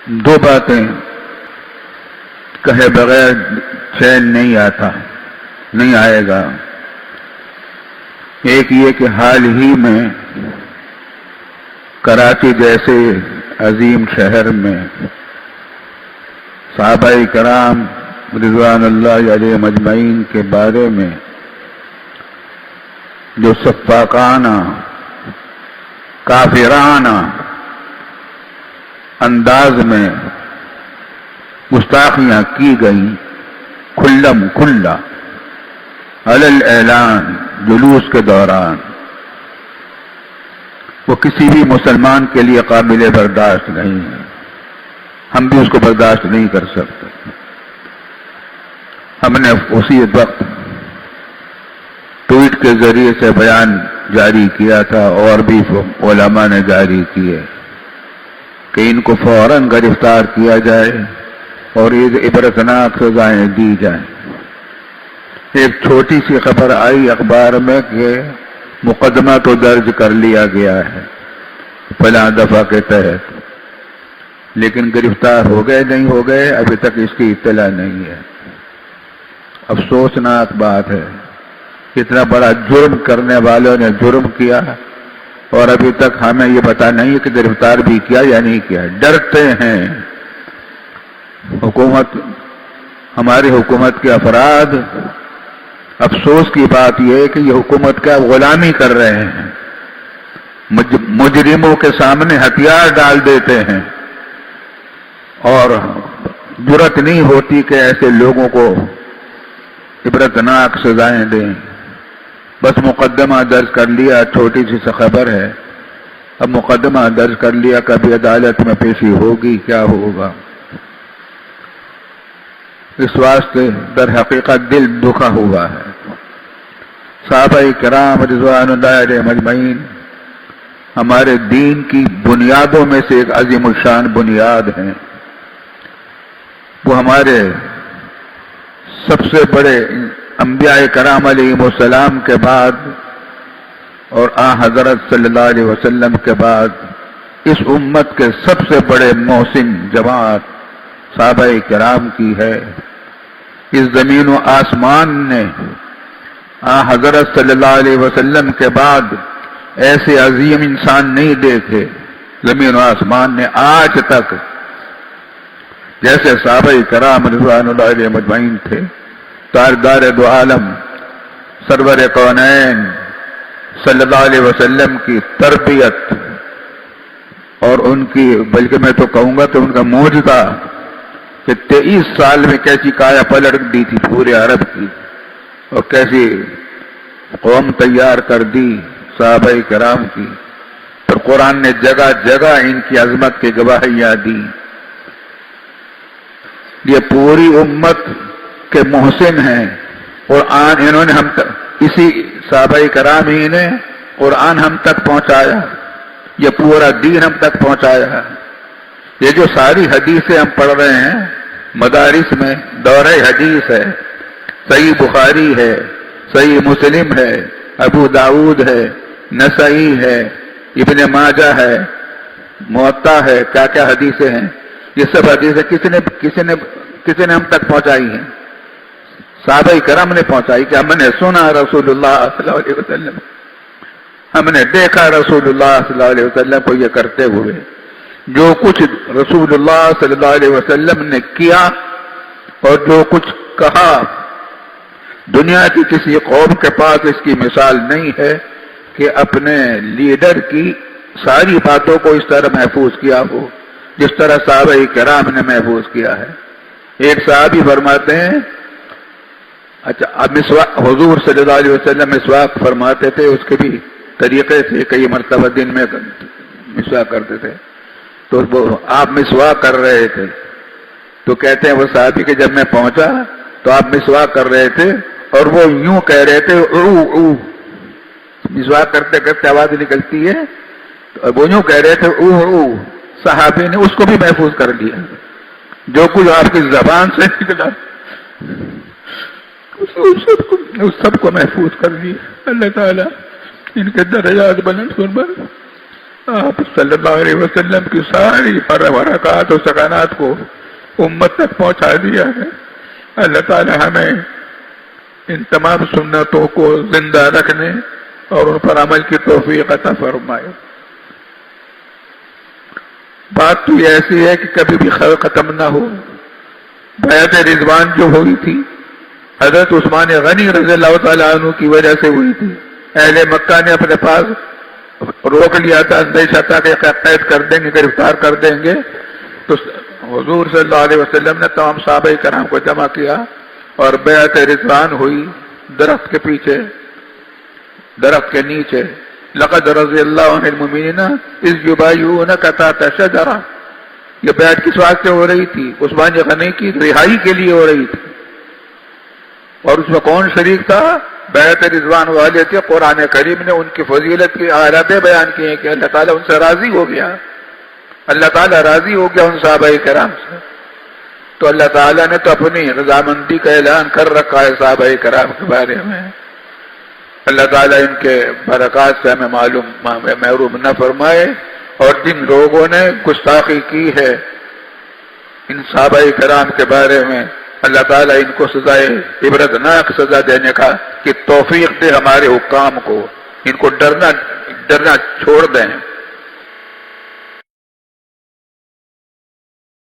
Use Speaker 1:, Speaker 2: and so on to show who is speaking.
Speaker 1: دو باتیں کہے بغیر چین نہیں آئے گا۔ ایک یہ کہ حال ہی میں کراچی جیسے عظیم شہر میں صحابہ کرام رضوان اللہ علیہ مجمعین کے بارے میں جو سفاکانہ کافرانہ انداز میں گستاخیاں کی گئیں کھلم کھلا علی الاعلان جلوس کے دوران، وہ کسی بھی مسلمان کے لیے قابل برداشت نہیں ہے۔ ہم بھی اس کو برداشت نہیں کر سکتے۔ ہم نے اسی وقت ٹویٹ کے ذریعے سے بیان جاری کیا تھا اور بھی علماء نے جاری کیے کہ ان کو فوراً گرفتار کیا جائے اور یہ عبرتناک سزائیں دی جائیں۔ ایک چھوٹی سی خبر آئی اخبار میں کہ مقدمہ تو درج کر لیا گیا ہے فلاں دفعہ کے تحت، لیکن گرفتار ہو گئے نہیں ہو گئے ابھی تک اس کی اطلاع نہیں ہے۔ افسوسناک بات ہے، اتنا بڑا جرم کرنے والوں نے جرم کیا اور ابھی تک ہمیں یہ پتہ نہیں کہ گرفتار بھی کیا یا نہیں کیا۔ ڈرتے ہیں حکومت، ہماری حکومت کے افراد۔ افسوس کی بات یہ ہے کہ یہ حکومت کا غلامی کر رہے ہیں، مجرموں کے سامنے ہتھیار ڈال دیتے ہیں اور جرأت نہیں ہوتی کہ ایسے لوگوں کو عبرتناک سزائیں دیں۔ بس مقدمہ درج کر لیا، چھوٹی سی خبر ہے، اب مقدمہ درج کر لیا، کبھی عدالت میں پیشی ہوگی، کیا ہوگا۔ اس واسطے در حقیقت دل دکھا ہوا ہے۔ صحابہ کرام رضوان اللہ علیہ مجمعین ہمارے دین کی بنیادوں میں سے ایک عظیم الشان بنیاد ہیں۔ وہ ہمارے سب سے بڑے انبیاء کرام علیہ السلام کے بعد اور حضرت صلی اللہ علیہ وسلم کے بعد اس امت کے سب سے بڑے محسن جماعت صحابہ کرام کی ہے۔ اس زمین و آسمان نے حضرت صلی اللہ علیہ وسلم کے بعد ایسے عظیم انسان نہیں دیکھے زمین و آسمان نے آج تک جیسے صحابہ کرام رضوان اللہ علیہ مجمعین تھے۔ تاجدار دو عالم سرور کونین صلی اللہ علیہ وسلم کی تربیت اور ان کی، بلکہ میں تو کہوں گا کہ ان کا معجزہ کہ 23 سال میں کیسی کایا پلٹ دی تھی پورے عرب کی اور کیسی قوم تیار کر دی صحابہ کرام کی، اور قرآن نے جگہ جگہ ان کی عظمت کی گواہیاں دی۔ یہ پوری امت کے محسن ہیں، قرآن انہوں نے اسی صحابہ کرام ہی نے قرآن ہم تک پہنچایا، یہ پورا دین ہم تک پہنچایا۔ یہ جو ساری حدیثیں ہم پڑھ رہے ہیں مدارس میں، دورہ حدیث ہے، صحیح بخاری ہے، صحیح مسلم ہے، ابو داؤد ہے، نسائی ہے، ابن ماجہ ہے، موطا ہے، کیا کیا حدیثیں ہیں، یہ سب حدیثیں کسی نے ہم تک پہنچائی ہیں؟ صحابہ کرام نے پہنچائی کہ ہم نے سنا رسول اللہ صلی اللہ علیہ وسلم، ہم نے دیکھا رسول اللہ صلی اللہ علیہ وسلم کو یہ کرتے ہوئے۔ جو کچھ رسول اللہ صلی اللہ علیہ وسلم نے کیا اور جو کچھ کہا، دنیا کی کسی قوم کے پاس اس کی مثال نہیں ہے کہ اپنے لیڈر کی ساری باتوں کو اس طرح محفوظ کیا ہو جس طرح صحابہ کرام نے محفوظ کیا ہے۔ ایک صحابی فرماتے ہیں، اچھا اب مسواک، حضور صلی اللہ علیہ وسلم مسواک فرماتے تھے، اس کے بھی طریقے تھے، کئی مرتبہ دن میں مسواک کرتے تھے، تو وہ آپ مسواک کر رہے تھے تو کہتے ہیں وہ صحابی کہ جب میں پہنچا تو آپ مسواک کر رہے تھے اور وہ یوں کہہ رہے تھے او او، مسواک کرتے کرتے آواز نکلتی ہے تو وہ یوں کہہ رہے تھے او او۔ صحابی نے اس کو بھی محفوظ کر لیا، جو کچھ آپ کی زبان سے نکلا اس سب کو محفوظ کر لیا۔ اللہ تعالیٰ ان کے درجات بلند فرمائے۔ آپ صلی اللہ علیہ وسلم کی ساری برکات و سکانات کو امت تک پہنچا دیا ہے. اللہ تعالی ہمیں ان تمام سنتوں کو زندہ رکھنے اور ان پر عمل کی توفیق عطا فرمائے. بات تو ایسی ہے کہ کبھی بھی خیر ختم نہ ہو. بیعت رضوان جو ہوئی تھی حضرت عثمان غنی رضی اللہ تعالیٰ عنہ کی وجہ سے ہوئی تھی. اہل مکہ نے اپنے پاس روک لیا تھا، اندیشہ تھا کہ قید کر دیں گے، گرفتار کر دیں گے. تو حضور صلی اللہ علیہ وسلم نے تمام صحابہ کرام کو جمع کیا اور بیعت رضوان ہوئی درخت کے پیچھے، درخت کے نیچے. لقد رضی اللہ عن المؤمنین اذ یبایعونک تحت شجرہ. یہ بیعت کس واسطے ہو رہی تھی؟ عثمان غنی کی رہائی کے لیے ہو رہی تھی. اور اس میں کون شریک تھا؟ بیعت رضوان والے تھے. قرآن کریم نے ان کی فضیلت کی آیاتیں بیان کی ہیں کہ اللہ تعالیٰ ان سے راضی ہو گیا، اللہ تعالیٰ راضی ہو گیا ان صحابہ کرام سے. تو اللہ تعالیٰ نے تو اپنی رضامندی کا اعلان کر رکھا ہے صحابہ کرام کے بارے میں. اللہ تعالیٰ ان کے برکات سے ہمیں محروم نہ فرمائے. اور جن لوگوں نے گستاخی کی ہے ان صحابہ کرام کے بارے میں، اللہ تعالیٰ ان کو سزائے عبرتناک سزا دینے کا کہ توفیق دے ہمارے حکام کو، ان کو ڈرنا چھوڑ دیں.